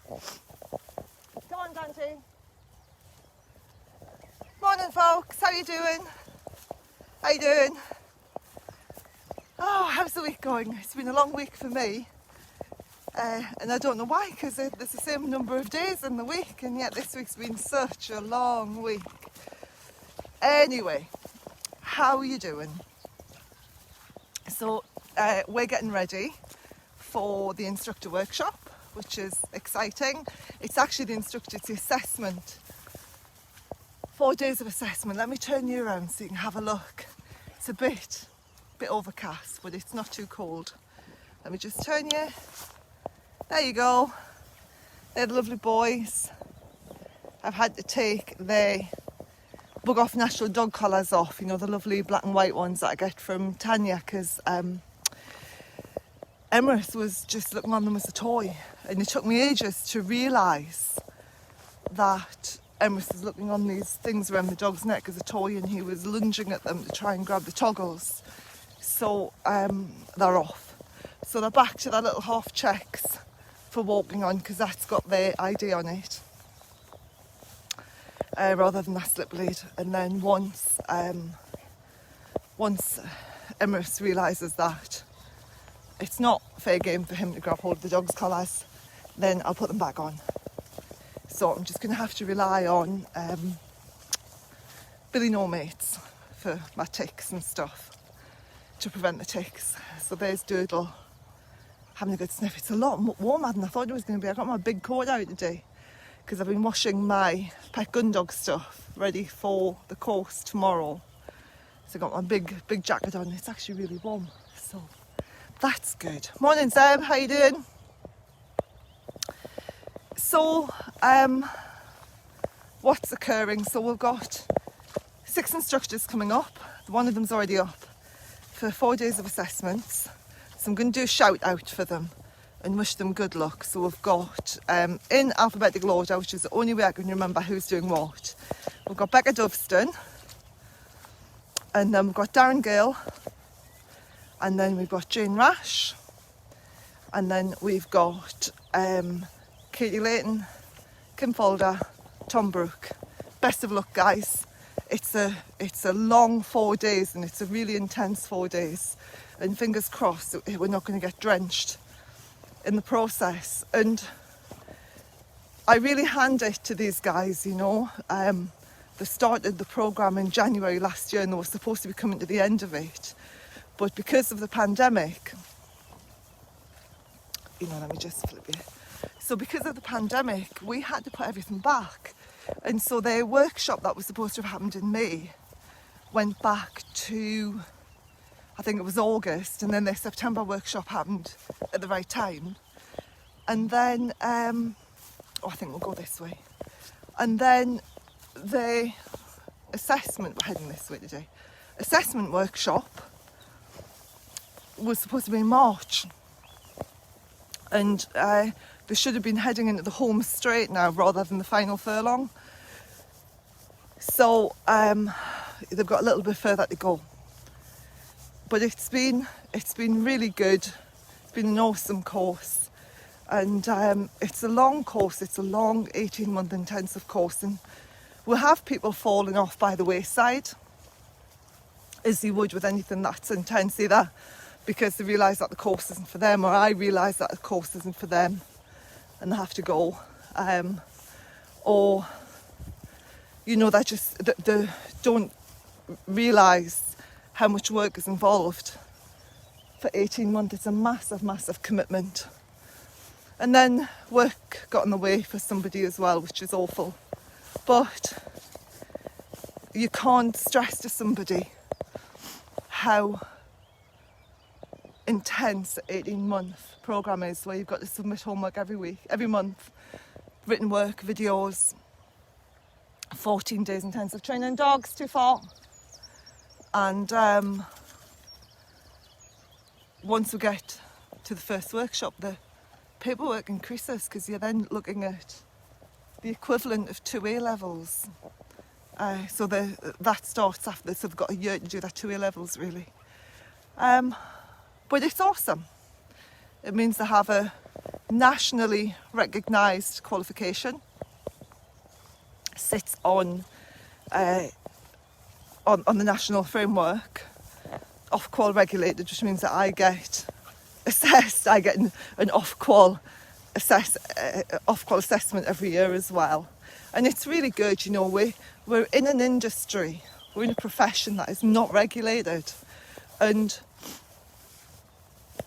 Come on, Dante. Morning, folks. How you doing? How you doing? Oh, how's the week going? It's been a long week for me. And I don't know why, because there's the same number of days in the week, and yet this week's been such a long week. Anyway, how are you doing? So we're getting ready for the instructor workshop, which is exciting. It's actually the instructor, it's the assessment. 4 days of assessment. Let me turn you around so you can have a look. It's a bit overcast, but it's not too cold. Let me just turn you. There you go. They're the lovely boys. I've had to take their bug off natural dog collars off, you know, the lovely black and white ones that I get from Tanya, because Emrys was just looking on them as a toy, and it took me ages to realise that Emrys was looking on these things around the dog's neck as a toy, and he was lunging at them to try and grab the toggles. So they're off. So they're back to their little half checks for walking on, because that's got their ID on it, rather than that slip lead. And then once Emrys realises that it's not fair game for him to grab hold of the dog's collars, then I'll put them back on. So I'm just going to have to rely on Billy No Mates for my ticks and stuff, to prevent the ticks. So there's Doodle having a good sniff. It's a lot warmer than I thought it was going to be. I got my big coat out today because I've been washing my Pet Gundog stuff ready for the course tomorrow. So I got my big jacket on. It's actually really warm, so that's good. Morning, Zeb. How you doing? So, what's occurring? So we've got 6 instructors coming up. One of them's already up for 4 days of assessments. So I'm going to do a shout out for them and wish them good luck. So we've got, in alphabetical order, which is the only way I can remember who's doing what, we've got Becca Doveston, and then we've got Darren Gale, and then we've got Jane Rash, and then we've got Katie Layton, Kim Folder, Tom Brooke. Best of luck, guys. It's a long 4 days, and it's a really intense 4 days, and fingers crossed that we're not going to get drenched in the process. And I really hand it to these guys, you know. They started the programme in January last year, and they were supposed to be coming to the end of it, but because of the pandemic, you know, let me just flip it. So because of the pandemic, we had to put everything back. And so their workshop that was supposed to have happened in May went back to, I think it was August, and then their September workshop happened at the right time. And then, I think we'll go this way. And then the assessment, we're heading this way today, assessment workshop was supposed to be in March. And they should have been heading into the home straight now rather than the final furlong. So they've got a little bit further to go. But it's been really good. It's been an awesome course. And it's a long course. It's a long 18-month intensive course. And we'll have people falling off by the wayside, as you would with anything that's intense, either because they realise that the course isn't for them, or I realise that the course isn't for them and they have to go, or you know, they don't realise how much work is involved for 18 months. It's a massive commitment. And then work got in the way for somebody as well, which is awful. But you can't stress to somebody how intense 18-month programme is, where you've got to submit homework every month, written work, videos, 14 days intensive training dogs, too far. And once we get to the first workshop, the paperwork increases, because you're then looking at the equivalent of 2 A levels. So that starts after, so they've got a year to do their 2 A levels, really. But it's awesome. It means they have a nationally recognised qualification. Sits on the national framework, off-qual regulated, which means that I get assessed. I get an off-qual assessment every year as well, and it's really good. You know, we're in an industry, we're in a profession that is not regulated, and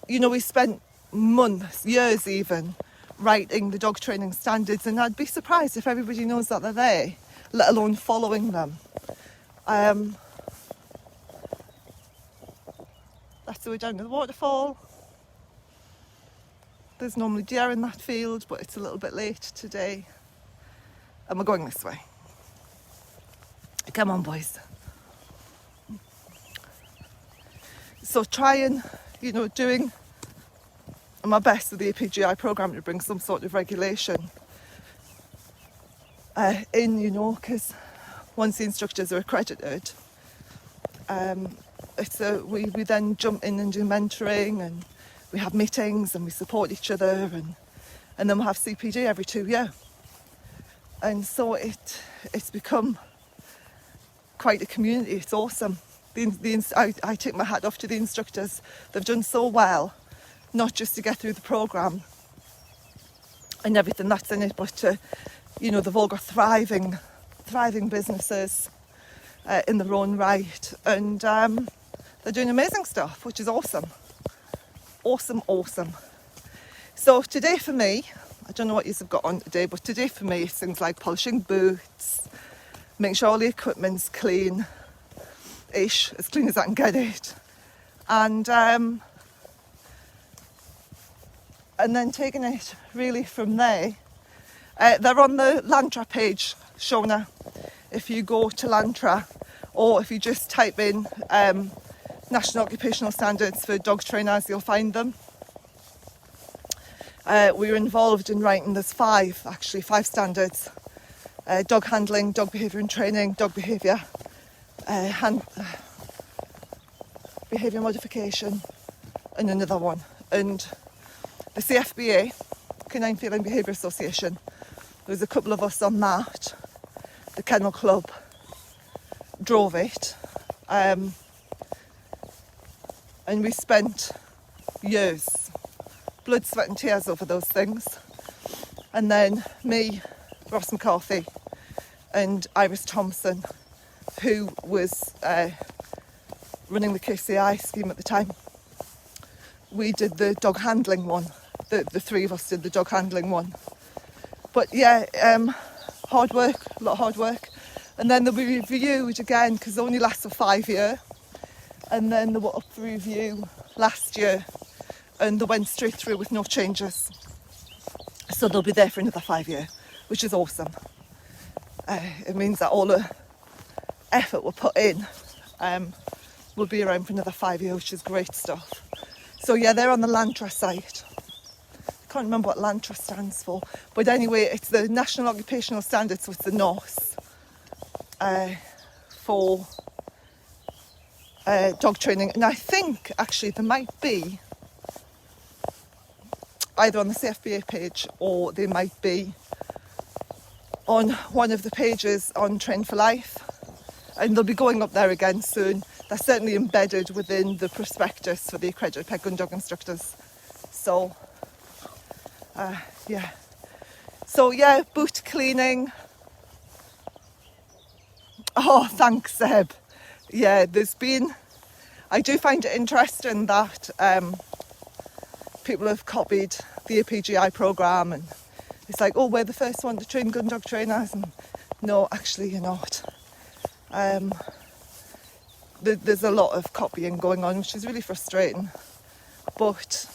you know, we spent months, years even, writing the dog training standards, and I'd be surprised if everybody knows that they're there, let alone following them. That's the way down to the waterfall. There's normally deer in that field, but it's a little bit late today, and we're going this way. Come on, boys. So trying, you know, doing my best with the APGI programme to bring some sort of regulation in, you know, because once the instructors are accredited, we then jump in and do mentoring, and we have meetings and we support each other, and then we'll have CPD every 2 years. And so it's become quite a community. It's awesome. I take my hat off to the instructors. They've done so well, not just to get through the programme and everything that's in it, but to, you know, they've all got thriving businesses in their own right, and they're doing amazing stuff, which is awesome. Awesome. So today for me, I don't know what you've got on today, but today for me it's things like polishing boots, making sure all the equipment's clean-ish, as clean as I can get it, and then taking it really from there. They're on the Lantra page, Shona. If you go to Lantra, or if you just type in National Occupational Standards for dog trainers, you'll find them. We were involved in writing, there's five standards. Dog handling, dog behaviour and training, dog behaviour, behaviour modification, and another one. And the CFBA, Canine Feline Behaviour Association, there was a couple of us on that. The Kennel Club drove it, and we spent years, blood, sweat and tears over those things. And then me, Ross McCarthy and Iris Thompson, who was running the KCI scheme at the time, we did the dog handling one. The three of us did the dog handling one. But yeah, hard work, a lot of hard work. And then they'll be reviewed again, because they only last for 5 years. And then they were up for review last year, and they went straight through with no changes. So they'll be there for another 5 years, which is awesome. It means that all the effort we put in will be around for another 5 years, which is great stuff. So yeah, they're on the Lantra site. I can't remember what Lantra stands for, but anyway, it's the National Occupational Standards, so it's the NOS for dog training. And I think actually there might be either on the CFBA page, or they might be on one of the pages on Train for Life, and they'll be going up there again soon. They're certainly embedded within the prospectus for the Accredited Pet Gundog Instructors. So yeah. So yeah, boot cleaning. Oh, thanks, Seb. Yeah, I do find it interesting that people have copied the APGI programme, and it's like, oh, we're the first one to train gun dog trainers, and no, actually you're not. There's a lot of copying going on, which is really frustrating, but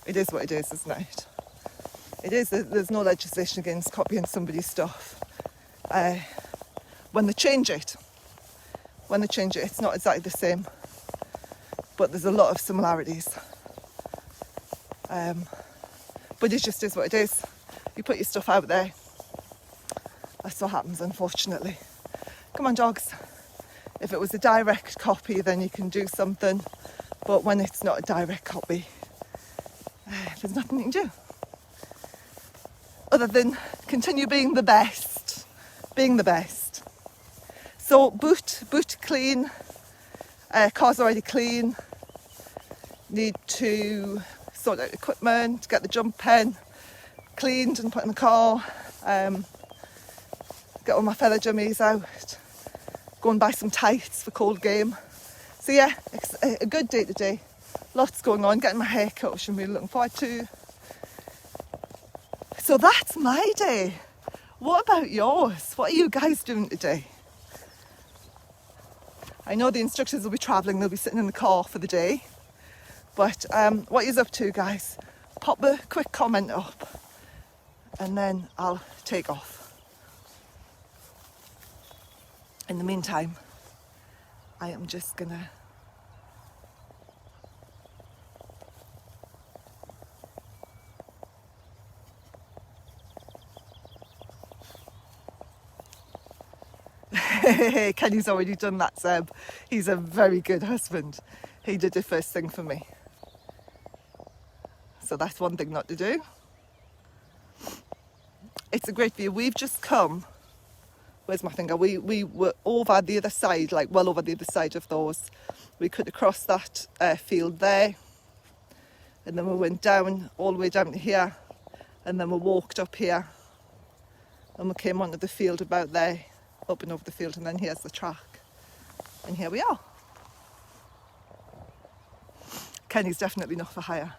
it is what it is, isn't it? It is. There's no legislation against copying somebody's stuff. When they change it, it's not exactly the same, but there's a lot of similarities. But it just is what it is. You put your stuff out there, that's what happens, unfortunately. Come on, dogs. If it was a direct copy, then you can do something, but when it's not a direct copy, there's nothing you can do. other than continue being the best. So boot clean, car's already clean. Need to sort out equipment, get the jump pen cleaned and put in the car. Get all my feather jummies out. Go and buy some tights for cold game. So yeah, it's a good day today. Lots going on, getting my hair cut, which I'm really looking forward to. So that's my day. What about yours? What are you guys doing today? I know the instructors will be travelling, they'll be sitting in the car for the day. But what are you up to, guys? Pop a quick comment up and then I'll take off. In the meantime, I am just gonna Kenny's already done that, Seb. He's a very good husband. He did the first thing for me. So that's one thing not to do. It's a great view. We've just come, where's my finger? We were over the other side, like well over the other side of those. We could have crossed that field there. And then we went down, all the way down to here. And then we walked up here. And we came onto the field about there. Up and over the field, and then here's the track, and here we are. Kenny's definitely not for hire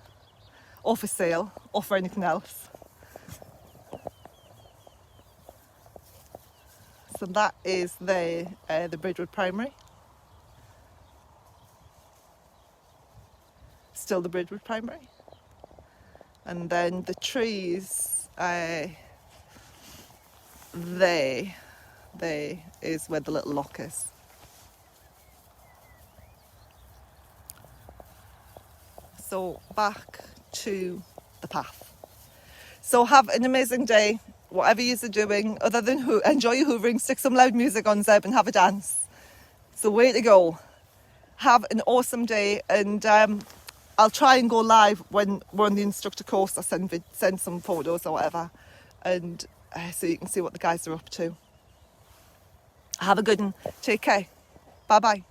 or for sale or for anything else. So that is the Braidwood Primary, still the Braidwood Primary, and then the trees there is where the little lock is. So back to the path. So have an amazing day, whatever you're doing, other than enjoy your hoovering, stick some loud music on, Zeb, and have a dance. So way to go. Have an awesome day, and I'll try and go live when we're on the instructor course. I'll send some photos or whatever, and so you can see what the guys are up to. Have a good one. Take care. Bye bye.